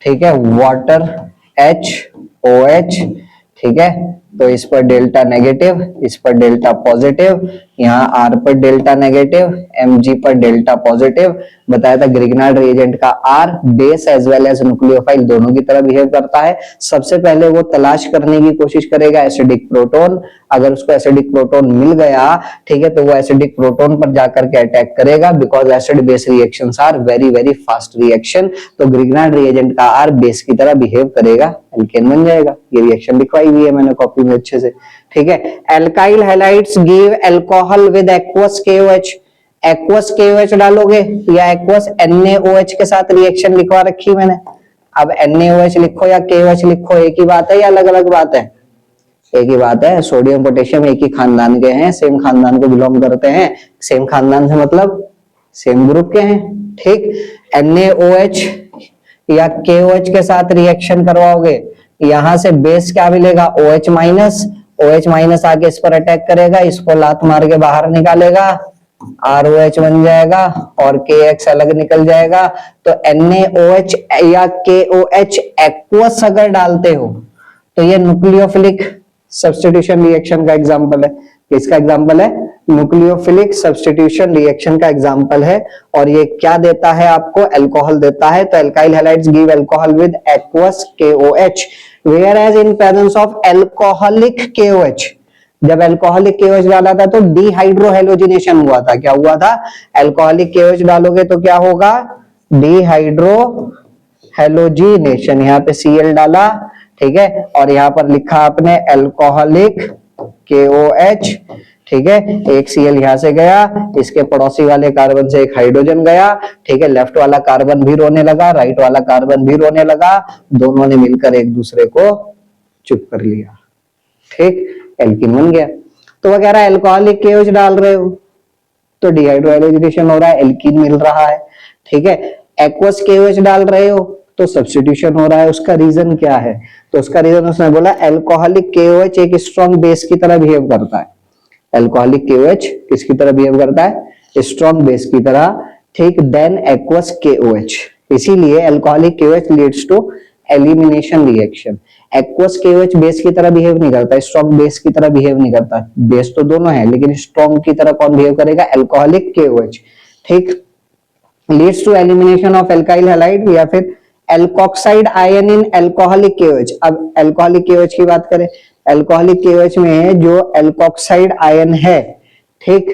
ठीक है, वाटर HOH, ठीक है, तो इस पर डेल्टा नेगेटिव, इस पर डेल्टा पॉजिटिव, यहाँ R पर डेल्टा नेगेटिव, Mg पर डेल्टा पॉजिटिव। बताया था ग्रिग्नार्ड रिएजेंट का R base as well as nucleophile दोनों की तरह बिहेव करता है। सबसे पहले वो तलाश करने की कोशिश करेगा एसिडिक प्रोटॉन, अगर उसको एसिडिक प्रोटॉन मिल गया, ठीक है, तो वो एसिडिक प्रोटॉन पर जाकर के अटैक करेगा, because acid base reactions are very very fast reaction, तो ग्रिग्नार्ड रिएजेंट का R बेस की तरह बिहेव करेगा, एल्केन बन जाएगा। ये रिएक्शन लिखवाई हुई है मैंने कॉपी में अच्छे से, ठीक है। Alkyl halides give alcohol with aqueous KOH, aqueous KOH डालोगे या एक्वस NaOH के साथ रिएक्शन लिखवा रखी मैंने। अब NaOH लिखो या KOH लिखो, एक ही बात है या अलग अलग बात है? एक ही बात है। सोडियम पोटेशियम एक ही खानदान के हैं, सेम खानदान को बिलोंग करते हैं, सेम खानदान से मतलब सेम ग्रुप के हैं, ठीक। NaOH या KOH के साथ रिएक्शन करवाओगे, यहां से बेस क्या मिलेगा? OH माइनस, OH माइनस आके इस पर अटैक करेगा, इसको लात मार के बाहर निकालेगा, ROH बन जाएगा और KX अलग निकल जाएगा। तो NaOH या KOH एक्वस अगर डालते हो तो ये न्यूक्लियोफिलिक सब्स्टिट्यूशन रिएक्शन का एग्जांपल है। किसका एग्जांपल है? न्यूक्लियोफिलिक सब्स्टिट्यूशन रिएक्शन का एग्जांपल है। और ये क्या देता है आपको? अल्कोहल देता है। तो alkyl halides give alcohol with aqueous KOH, whereas in presence of alcoholic KOH, जब अल्कोहलिक KOH डाला था तो डिहाइड्रोहेलोजिनेशन हुआ था। क्या हुआ था? अल्कोहलिक KOH डालोगे तो क्या होगा? डिहाइड्रोहेलोजिनेशन। यहाँ पे Cl डाला, ठीक है, और यहाँ पर लिखा आपने अल्कोहलिक KOH, ठीक है, एक Cl यहां से गया, इसके पड़ोसी वाले कार्बन से एक हाइड्रोजन गया, ठीक है, लेफ्ट वाला कार्बन भी रोने लगा, राइट वाला कार्बन भी रोने लगा, दोनों ने मिलकर एक दूसरे को चुप कर लिया, ठीक, एल्कीन बन गया। तो वो कह रहा है अल्कोहलिक KOH डाल रहे हो तो डिहाइड्रोहेलोजिनेशन हो रहा है, एल्कीन मिल रहा है, ठीक है। एक्वस KOH डाल रहे हो तो सब्स्टिट्यूशन हो रहा है। उसका रीजन क्या है? तो उसका रीजन उसने बोला अल्कोहलिक KOH एक स्ट्रॉन्ग बेस की तरह बिहेव करता है। अल्कोहलिक KOH किसकी तरह बिहेव करता है? स्ट्रॉन्ग बेस की तरह, ठीक, देन एक्वस KOH। इसीलिए alcoholic KOH leads to elimination reaction. Aqueous KOH base की तरह बिहेव नहीं करता, स्ट्रॉन्ग बेस की तरह बिहेव नहीं करता। बेस तो दोनों है लेकिन स्ट्रॉन्ग की तरह कौन बिहेव करेगा? अल्कोहलिक KOH, ठीक। Leads to elimination of alkyl halide या फिर alkoxide ion in alcoholic KOH। अब अल्कोहलिक KOH की बात करें, अल्कोहलिक KOH में जो एल्कोक्साइड आयन है, ठीक,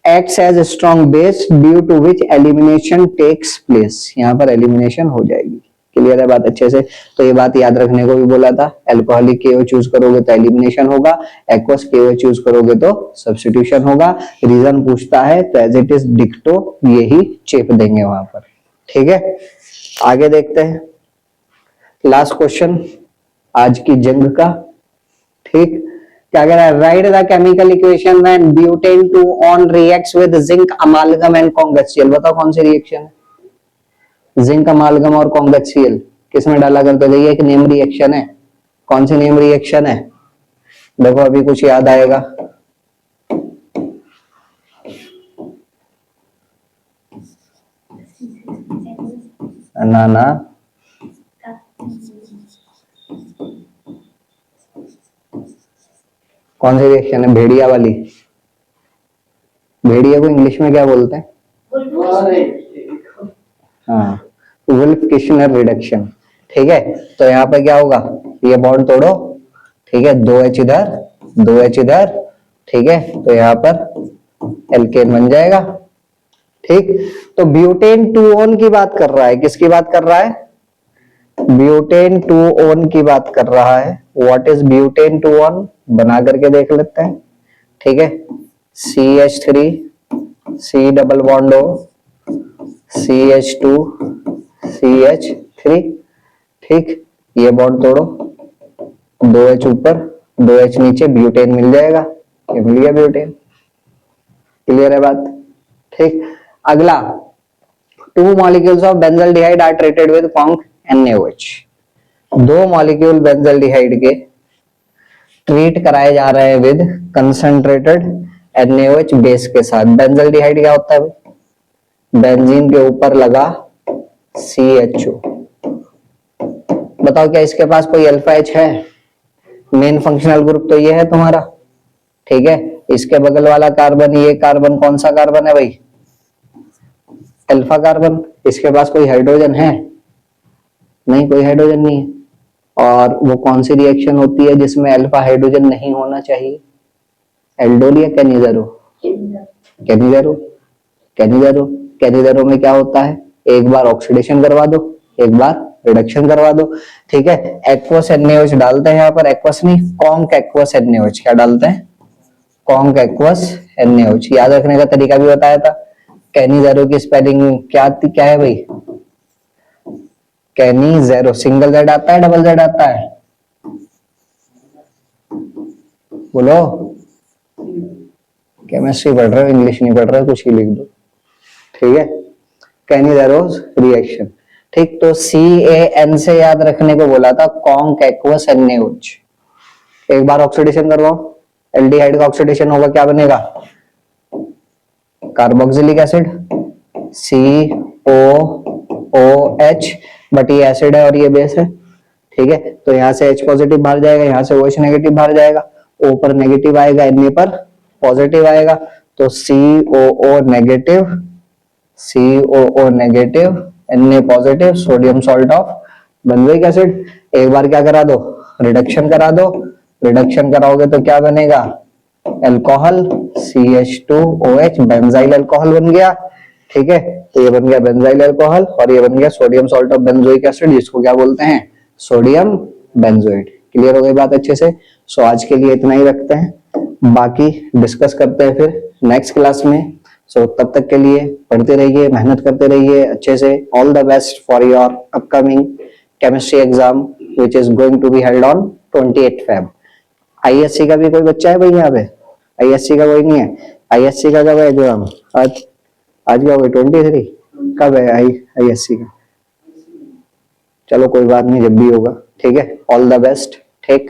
acts as strong base due to which elimination takes place. यहाँ पर एलिमिनेशन हो जाएगी। क्लियर है बात अच्छे से? तो ये बात याद रखने को भी बोला था। अल्कोहलिक KOH चूज करोगे तो एलिमिनेशन होगा, एक्वस KOH चूज करोगे तो सब्स्टिट्यूशन होगा। रीजन पूछता है तो एज इट इज डिक्टो यही चेप देंगे वहां पर, ठीक है। आगे देखते हैं लास्ट क्वेश्चन आज की जंग का, ठीक। क्या कह रहा है, write the chemical equation when butane 2 one reacts with zinc amalgam and कॉन्गेक्सियल। बताओ कौन सी रिएक्शन है, जिंक अमालगम और कॉन्गेक्सियल किसमें डाला करते थे, ये एक नेम रिएक्शन है। कौन सी नेम रिएक्शन है, देखो अभी कुछ याद आएगा। ना ना, कौन सी रिएक्शन है, भेड़िया वाली। भेड़िया को इंग्लिश में क्या बोलते हैं, हाँ, वुल्फ किशनर रिडक्शन। ठीक है, तो यहाँ पे क्या होगा, ये बॉन्ड तोड़ो, ठीक है, 2H इधर 2H इधर, ठीक है, तो यहाँ पर एल्केन बन जाएगा। ठीक, तो ब्यूटेन 2 ओन की बात कर रहा है, किसकी बात कर रहा है, ब्यूटेन 2 ओन की बात कर रहा है। व्हाट इज ब्यूटेन 2 ओन, बना करके देख लेते हैं। ठीक है, CH3 C double bond O CH2 CH3। ठीक, ये बॉन्ड तोड़ो, 2H ऊपर 2H नीचे, ब्यूटेन मिल जाएगा, ये मिल गया ब्यूटेन। क्लियर है बात। ठीक, अगला, 2 molecules of benzaldehyde are treated with conc NaOH। 2 molecule benzaldehyde के ट्रीट कराए जा रहे हैं विद कंसंट्रेटेड NaOH बेस के साथ। बेंजल्डिहाइड क्या होता है, बेंजीन के ऊपर लगा CHO। बताओ क्या इसके पास कोई अल्फा H है, मेन फंक्शनल ग्रुप तो ये है तुम्हारा। ठीक है, इसके बगल वाला कार्बन, ये कार्बन कौन सा कार्बन है भाई, अल्फा कार्बन। इसके पास कोई हाइड्रोजन है, नहीं, कोई हाइड्रोजन नहीं है। और वो कौन सी रिएक्शन होती है जिसमें अल्फा हाइड्रोजन नहीं होना चाहिए, एल्डोल या कैनिज़रो, कैनिज़रो, कैनिज़रो। कैनिज़रो में क्या होता है, एक बार ऑक्सीडेशन करवा दो, एक बार रिडक्शन करवा दो। ठीक है, एक्वस NaOH डालते हैं यहाँ पर, एक्वस नहीं, कॉन्क एक्वस NaOH। क्या डालते हैं, कॉन्क एक्वस NaOH। याद रखने का तरीका भी बताया था। कैनिज़रो की स्पेलिंग क्या है भाई, कैनिज़रो, सिंगल जेड आता है, डबल जेड आता है, बोलो। केमिस्ट्री पढ़ रहे हो, इंग्लिश नहीं पढ़ रहे हो, कुछ ही लिख दो। ठीक है, कैनिज़रोस रिएक्शन। ठीक, तो CAN से याद रखने को बोला था, कॉन्क एक्वस NaOH। एक बार ऑक्सीडेशन करवाओ, एल्डिहाइड का ऑक्सीडेशन होगा, क्या बनेगा, कार्बोक्सिलिक एसिड COOH, बट ये एसिड है और ये बेस है। ठीक है, तो यहाँ से H पॉजिटिव बाहर जाएगा, यहाँ से OH नेगेटिव बाहर जाएगा, O पर नेगेटिव आएगा, Na पर पॉजिटिव आएगा, तो COO negative Na positive, sodium salt of benzoic acid. एक बार क्या करा दो, रिडक्शन करा दो, रिडक्शन कराओगे तो क्या बनेगा, अल्कोहल CH2OH, बेंजाइल अल्कोहल बन गया। ठीक है, तो ये बन गया बेंजाइल अल्कोहल, और ये बन गया sodium salt of benzoic acid, जिसको क्या बोलते हैं, सोडियम बेंजोएट। क्लियर हो गई बात अच्छे से। सो आज के लिए इतना ही रखते हैं, बाकी डिस्कस करते हैं फिर नेक्स्ट क्लास में। सो तब तक के लिए पढ़ते रहिए, मेहनत करते रहिए अच्छे से। All the best for your upcoming chemistry exam which is going to be held on 28 Feb। ISC का भी कोई बच्चा है भाई यहाँ पे, ISC का कोई नहीं है, ISC का कब है एग्जाम, आज क्या हो गया 23, कब है ISC का, चलो कोई बात नहीं, जब भी होगा। ठीक है, ऑल द बेस्ट, ठीक।